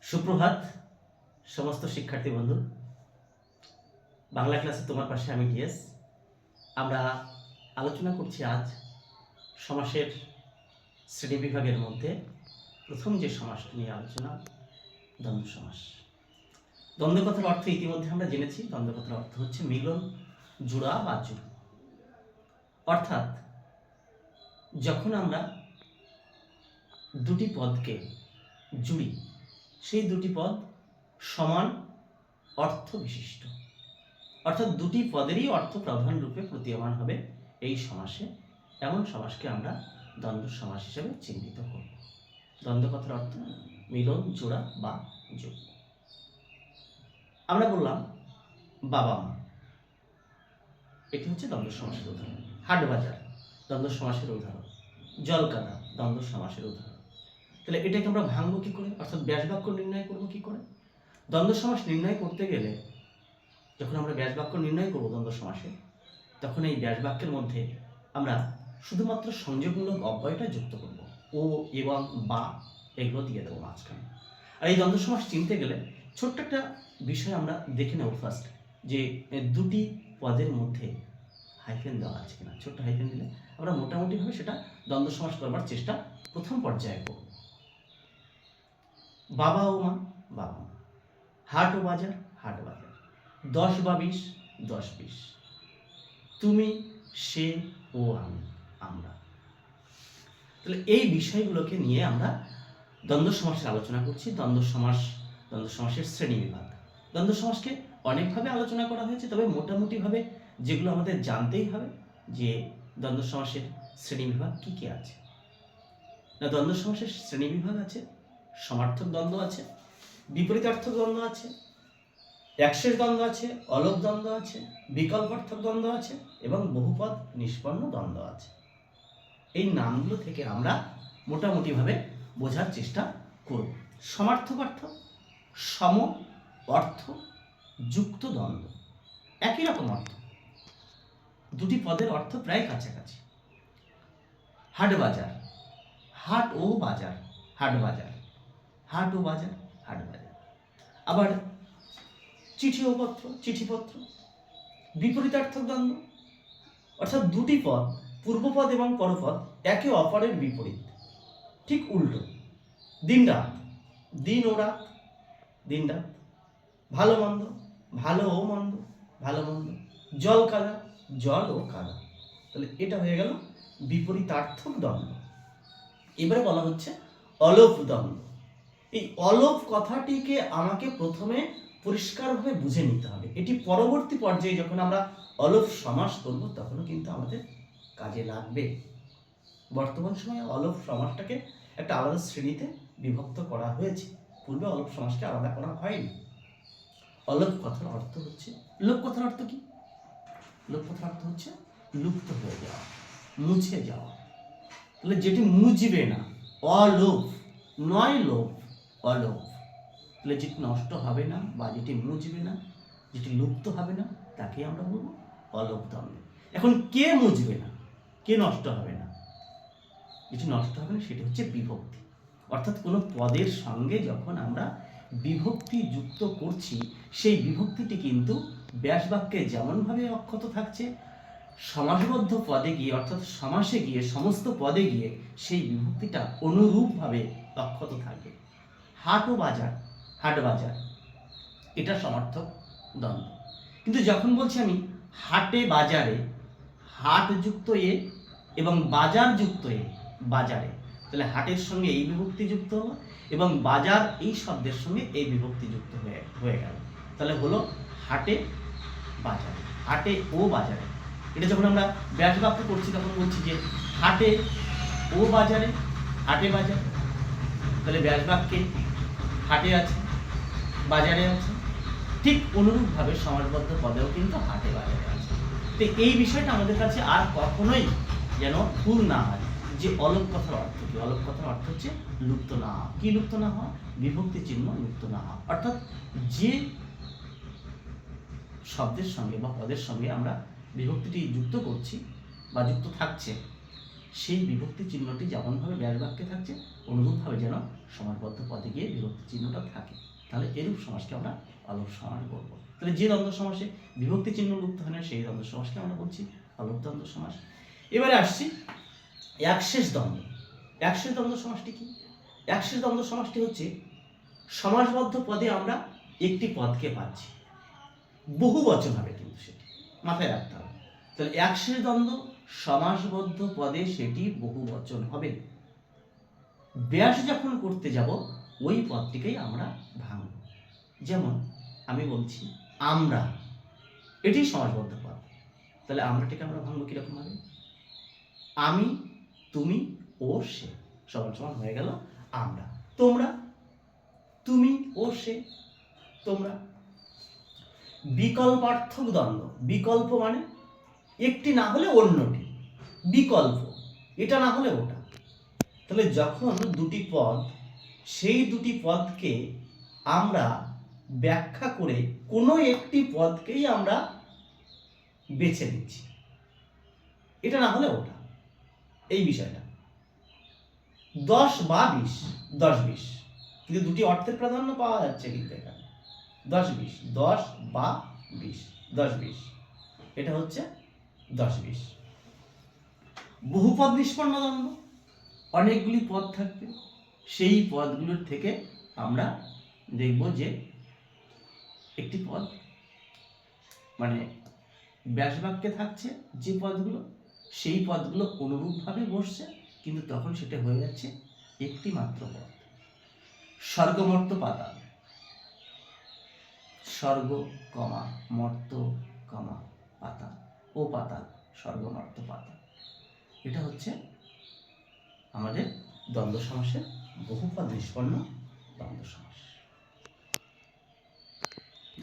সুপ্রভাত সমস্ত শিক্ষার্থী বন্ধু। বাংলা ক্লাসে তোমার পাশে আমি ডিএস। আমরা আলোচনা করছি আজ সমাসের শ্রেণীবিভাগের মধ্যে প্রথম যে সমাসটি নিয়ে আলোচনা, দ্বন্দ্ব সমাস। দ্বন্দ্ব কথার অর্থ ইতিমধ্যে আমরা জেনেছি। দ্বন্দ্ব কথার অর্থ হচ্ছে মিলন, জোড়া বা জুড়ি। অর্থাৎ যখন আমরা দুটি পদকে জুড়ি, সেই দুটি পদ সমান অর্থ বিশিষ্ট, অর্থাৎ দুটি পদেরই অর্থ প্রধান রূপে প্রতীয়মান হবে এই সমাসে। এমন সমাসকে আমরা দ্বন্দ্ব সমাস হিসেবে চিহ্নিত করব। দ্বন্দ্ব কথার অর্থ মিলন, জোড়া বা যোগ। আমরা বললাম বাবা মা, এটি হচ্ছে দ্বন্দ্ব সমাসের উদাহরণ। হাট বাজার দ্বন্দ্ব সমাসের উদাহরণ। জলকাদা দ্বন্দ্ব সমাসের উদাহরণ। তাহলে এটাকে আমরা ভাঙবো কি করে, অর্থাৎ ব্যাস বাক্য নির্ণয় করবো কি করে? দ্বন্দ্ব সমাস নির্ণয় করতে গেলে যখন আমরা ব্যাস বাক্য নির্ণয় করবো দ্বন্দ্ব সমাসে, তখন এই ব্যাস বাক্যের মধ্যে আমরা শুধুমাত্র সংযোগমূলক অব্যয়টা যুক্ত করব। ও এবং বা এগুলো দিয়ে দেবো মাঝখানে। আর এই দ্বন্দ্ব সমাস চিনতে গেলে ছোট্ট একটা বিষয় আমরা দেখে নেব ফার্স্ট, যে দুটি পদের মধ্যে হাইফেন দেওয়া আছে কিনা। ছোট্ট হাইফেন দিলে আমরা মোটামুটিভাবে সেটা দ্বন্দ্ব সমাস করবার চেষ্টা প্রথম পর্যায়ে করব। বাবা ও মা, বাবা মা। হাট ও বাজার, হাট বাজার। 10 বা 20, 10 20। তুমি, সে ও আমি, আমরা। তাহলে এই বিষয়গুলোকে নিয়ে আমরা দ্বন্দ্ব সমাসের আলোচনা করছি। দ্বন্দ্ব সমাসের শ্রেণীবিভাগ। দ্বন্দ্ব সমাসকে অনেকভাবে আলোচনা করা হয়েছে, তবে মোটামুটিভাবে যেগুলো আমাদের জানতেই হবে যে দ্বন্দ্ব সমাসের শ্রেণীবিভাগ কি কি আছে। না, দ্বন্দ্ব সমাসের শ্রেণীবিভাগ আছে, সমার্থক দ্বন্দ্ব আছে, বিপরীতার্থক দ্বন্দ্ব আছে, একশেষ দ্বন্দ্ব আছে, অলোপ দ্বন্দ্ব আছে, বিকল্পার্থক দ্বন্দ্ব আছে এবং বহুপদ নিষ্পন্ন দ্বন্দ্ব আছে। এই নামগুলো থেকে আমরা মোটামুটিভাবে বোঝার চেষ্টা করব। সমার্থক অর্থ সম অর্থ যুক্ত দ্বন্দ্ব, একই রকম অর্থ, দুটি পদের অর্থ প্রায় কাছাকাছি। হাট বাজার, হাট ও বাজার, হাট বাজার, হাট ও বাজার, হাট বাজার। আবার চিঠি ও পত্র, চিঠিপত্র। বিপরীতার্থক দ্বন্দ্ব, অর্থাৎ দুটি পদ, পূর্বপদ এবং পরপদ একে অপরের বিপরীত, ঠিক উল্টো। দিন রাত, দিন ও রাত, দিন রাত। ভালো মন্দ, ভালো ও মন্দ, ভালো মন্দ। জল কাদা, জল ও কাদা। তাহলে এটা হয়ে গেল বিপরীতার্থক দ্বন্দ্ব। এবারে বলা হচ্ছে অলোপ দ্বন্দ্ব। এই অলোপ কথাটিকে আমাকে প্রথমে পরিষ্কারভাবে বুঝে নিতে হবে। এটি পরবর্তী পর্যায়ে যখন আমরা অলোপ সমাস করব তখনও কিন্তু আমাদের কাজে লাগবে। বর্তমান সময়ে অলোপ সমাসটাকে একটা আলাদা শ্রেণীতে বিভক্ত করা হয়েছে, পূর্বে অলোপ সমাসকে আলাদা করা হয়নি। অলোপ কথার অর্থ হচ্ছে, লোপ কথার অর্থ কি? লোপ কথার অর্থ হচ্ছে লুপ্ত হয়ে যাওয়া, মুছে যাওয়া। তাহলে যেটি মুছবে না, অলোপ নয় লোপ, অলোপ। তাহলে যেটি নষ্ট হবে না বা যেটি মুছবে না, যেটি লুপ্ত হবে না, তাকে আমরা বলবো অলোপ দ্বন্দ্ব। এখন কে মুছবে না, কে নষ্ট হবে না? যেটি নষ্ট হবে না সেটি হচ্ছে বিভক্তি। অর্থাৎ কোনো পদের সঙ্গে যখন আমরা বিভক্তি যুক্ত করছি, সেই বিভক্তিটি কিন্তু ব্যাস বাক্যে যেমনভাবে অক্ষত থাকছে, সমাসবদ্ধ পদে গিয়ে অর্থাৎ সমাসে গিয়ে সমস্ত পদে গিয়ে সেই বিভক্তিটা অনুরূপভাবে অক্ষত থাকবে। হাট ও বাজার, হাট বাজার, এটা সমার্থক দ্বন্দ্ব। কিন্তু যখন বলছি আমি হাটে বাজারে, হাট যুক্ত এ এবং বাজার যুক্ত এ, বাজারে, তাহলে হাটের সঙ্গে এই বিভক্তি যুক্ত হলো এবং বাজার এই শব্দের সঙ্গে এই বিভক্তি যুক্ত হয়ে গেল। তাহলে হলো হাটে বাজারে, হাটে ও বাজারে। এটা যখন আমরা ব্যাস বাক্য করছি তখন বলছি যে হাটে ও বাজারে, হাটে বাজার। তাহলে ব্যাস বাক্যে হাটে আছে, বাজারে আছে। ঠিক অনুরূপভাবে সমাসবদ্ধ পদেও কিন্তু হাটে বাজারে আছে। তো এই বিষয়টা আমাদের কাছে আর কখনোই যেন ভুল না হয় যে অলোপ কথার অর্থ কি। অলোপ কথার অর্থ হচ্ছে লুপ্ত না হওয়া। কি লুপ্ত না হওয়া? বিভক্তি চিহ্ন লুপ্ত না হওয়া। অর্থাৎ যে শব্দের সঙ্গে বা পদের সঙ্গে আমরা বিভক্তিটি যুক্ত করছি বা যুক্ত থাকছে, সেই বিভক্তি চিহ্নটি যেমনভাবে ব্যাস বাক্যে থাকছে অনুরূপভাবে যেন সমাসবদ্ধ পদে গিয়ে বিভক্তি চিহ্নটা থাকে, তাহলে এরূপ সমাসকে আমরা অলোপ সমাস বলবো। তাহলে যে দ্বন্দ্ব সমাসে বিভক্তি চিহ্ন যুক্ত হয় না সেই দ্বন্দ্ব সমাসকে আমরা বলছি অলোপ দ্বন্দ্ব সমাস। এবারে আসছি একশেষ দ্বন্দ্ব। একশেষ দ্বন্দ্ব সমাসটি কি? একশেষ দ্বন্দ্ব সমাসটি হচ্ছে সমাসবদ্ধ পদে আমরা একটি পদকে পাচ্ছি, বহু বচন হবে কিন্তু সেটি মাথায় রাখতে হবে। তাহলে একশেষ দ্বন্দ্ব সমাসবদ্ধ পদে সেটি বহু বচন হবে। ব্যাস যখন করতে যাব ওই পদটিকেই আমরা ভাঙব। যেমন আমি বলছি আমরা, এটি সমাসবদ্ধ পদ, তাহলে আমরাটিকে আমরা ভাঙবো কিরকম ভাবে? আমি, তুমি ও সে সমান সমান হয়ে গেল আমরা। তোমরা, তুমি ও সে তোমরা। বিকল্পার্থক দ্বন্দ্ব, বিকল্প মানে একটি না হলে অন্যটি, বিকল্প এটা না হলে ওটা। তাহলে যখন দুটি পদ, সেই দুটি পদকে আমরা ব্যাখ্যা করে কোনো একটি পদকেই আমরা বেছে নিচ্ছি, এটা না হলে ওটা, এই বিষয়টা। 10 বা 20, 10 20, কিন্তু দুটি অর্থের প্রাধান্য পাওয়া যাচ্ছে কিন্তু এখানে 10 20, 10 বা 20, 10 20, এটা হচ্ছে 10 20। বহুপদ নিষ্পন্ন দ্বন্দ্ব, অনেকগুলি পদ থাকবে, সেই পদগুলোর থেকে আমরা দেখব যে একটি পদ মানে ব্যাসবাক্যে থাকছে যে পদগুলো, সেই পদগুলো অনুরূপভাবে বসছে, কিন্তু তখন সেটা হয়ে যাচ্ছে একটি মাত্র পদ। স্বর্গমর্ত পাতাল, স্বর্গ কমা মর্ত কমা পাতাল, ও পাতাল স্বর্গমর্ত পাতাল, এটা হচ্ছে আমাদের দ্বন্দ্ব সমাসের বহুপদ নিষ্পন্ন দ্বন্দ্ব সমাস।